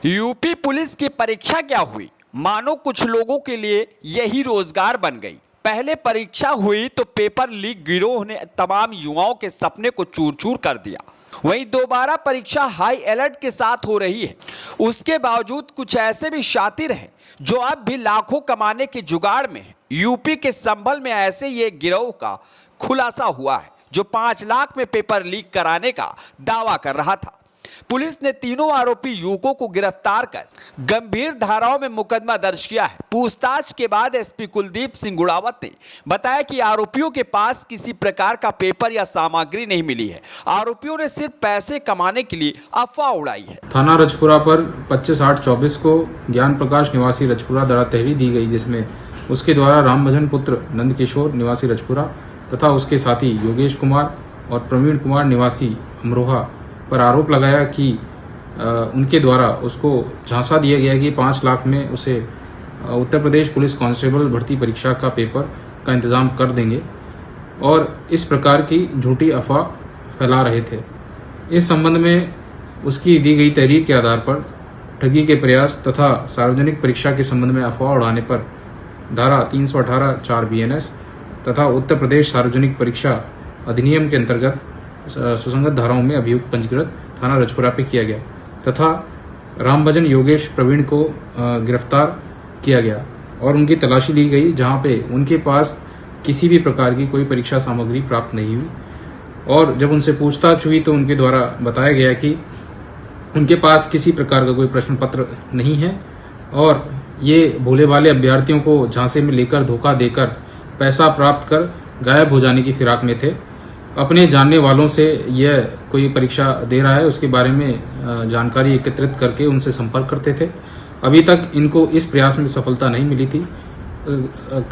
UP police की परीक्षा क्या हुई? मानो कुछ लोगों के लिए यही रोजगार बन गई। पहले परीक्षा हुई तो पेपर लीक गिरोह ने तमाम युवाओं के सपने को चूर-चूर कर दिया। वहीं दोबारा परीक्षा हाई अलर्ट के साथ हो रही है। उसके बावजूद कुछ ऐसे भी शातिर हैं जो अब भी लाखों कमाने के जुगाड़ में हैं। यूपी के संभल में ऐसे ही एक गिरोह का खुलासा हुआ है जो 5 लाख में पेपर लीक कराने का दावा कर रहा था। पुलिस ने तीनों आरोपी युवकों को गिरफ्तार कर गंभीर धाराओं में मुकदमा दर्ज किया है। पूछताछ के बाद एसपी कुलदीप सिंह गुड़ावत ने बताया कि आरोपियों के पास किसी प्रकार का पेपर या सामग्री नहीं मिली है। आरोपियों ने सिर्फ पैसे कमाने के लिए अफवाह उड़ाई है। थाना रजपुरा पर 25/8/24 को ज्ञान प्रकाश निवासी रजपुरा द्वारा तहरीर दी गई, जिसमें उसके द्वारा रामभजन पुत्र नंदकिशोर निवासी रजपुरा तथा उसके साथी योगेश कुमार और प्रवीण कुमार निवासी अमरोहा पर आरोप लगाया कि उनके द्वारा उसको झांसा दिया गया कि 5 लाख में उसे उत्तर प्रदेश पुलिस कांस्टेबल भर्ती परीक्षा का पेपर का इंतजाम कर देंगे और इस प्रकार की झूठी अफवाह फैला रहे थे। इस संबंध में उसकी दी गई तहरीर के आधार पर ठगी के प्रयास तथा सार्वजनिक परीक्षा के संबंध में अफवाह उड़ाने पर धारा 318(4) BNS तथा उत्तर प्रदेश सार्वजनिक परीक्षा अधिनियम के अंतर्गत सुसंगत धाराओं में अभियुक्त पंजीकृत थाना रजपुरा पे किया गया तथा रामभजन योगेश प्रवीण को गिरफ्तार किया गया और उनकी तलाशी ली गई, जहां पे उनके पास किसी भी प्रकार की कोई परीक्षा सामग्री प्राप्त नहीं हुई। और जब उनसे पूछताछ हुई तो उनके द्वारा बताया गया कि उनके पास किसी प्रकार का कोई प्रश्न पत्र नहीं है और ये भोले भाले अभ्यर्थियों को झांसे में लेकर धोखा देकर पैसा प्राप्त कर गायब हो जाने की फिराक में थे। अपने जानने वालों से यह कोई परीक्षा दे रहा है उसके बारे में जानकारी एकत्रित करके उनसे संपर्क करते थे। अभी तक इनको इस प्रयास में सफलता नहीं मिली थी।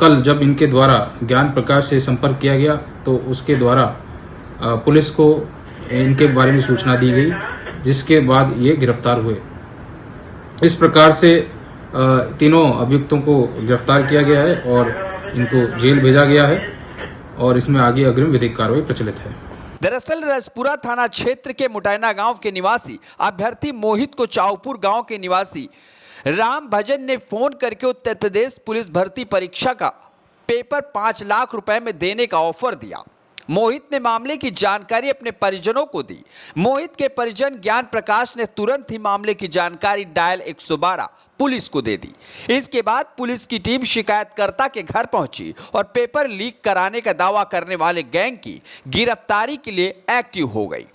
कल जब इनके द्वारा ज्ञान प्रकाश से संपर्क किया गया तो उसके द्वारा पुलिस को इनके बारे में सूचना दी गई, जिसके बाद ये गिरफ्तार हुए। इस प्रकार से तीनों अभियुक्तों को गिरफ्तार किया गया है और इनको जेल भेजा गया है और इसमें आगे अग्रिम विधिक कार्रवाई प्रचलित है। दरअसल रजपुरा थाना क्षेत्र के मुटैना गांव के निवासी अभ्यर्थी मोहित को चाऊपुर गांव के निवासी राम भजन ने फोन करके उत्तर प्रदेश पुलिस भर्ती परीक्षा का पेपर 5 लाख रुपए में देने का ऑफर दिया। मोहित ने मामले की जानकारी अपने परिजनों को दी। मोहित के परिजन ज्ञान प्रकाश ने तुरंत ही मामले की जानकारी डायल 112 पुलिस को दे दी। इसके बाद पुलिस की टीम शिकायतकर्ता के घर पहुंची और पेपर लीक कराने का दावा करने वाले गैंग की गिरफ्तारी के लिए एक्टिव हो गई।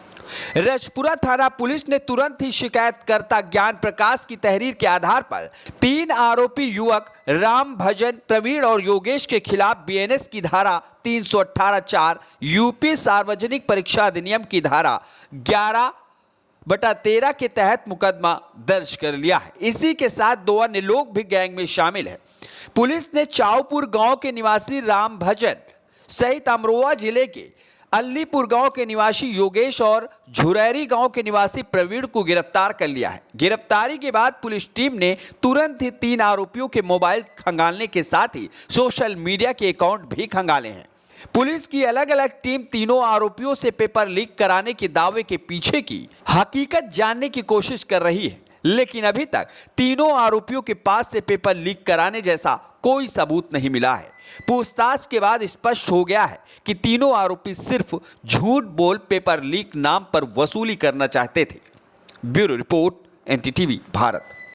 रजपुरा थाना पुलिस ने तुरंत ही शिकायतकर्ता ज्ञान प्रकाश की तहरीर के आधार पर 3 आरोपी युवक राम भजन, प्रवीण और योगेश के खिलाफ BNS की धारा 318(4) यूपी सार्वजनिक परीक्षा अधिनियम की धारा 11/13 के तहत मुकदमा दर्ज कर लिया है। इसी के साथ 2 अन्य लोग भी गैंग में शामिल हैं। पुलिस ने चाऊपुर गांव के निवासी राम भजन सहित अमरोहा जिले के अलीपुर गांव के निवासी योगेश और झुरैरी गांव के निवासी प्रवीण को गिरफ्तार कर लिया है। गिरफ्तारी के बाद पुलिस टीम ने तुरंत ही 3 आरोपियों के मोबाइल खंगालने के साथ ही सोशल मीडिया के अकाउंट भी खंगाले हैं। पुलिस की अलग अलग टीम तीनों आरोपियों से पेपर लीक कराने के दावे के पीछे की हकीकत जानने की कोशिश कर रही है, लेकिन अभी तक तीनों आरोपियों के पास से पेपर लीक कराने जैसा कोई सबूत नहीं मिला है। पूछताछ के बाद स्पष्ट हो गया है कि तीनों आरोपी सिर्फ झूठ बोल पेपर लीक नाम पर वसूली करना चाहते थे। Bureau report, NTTV Bharat.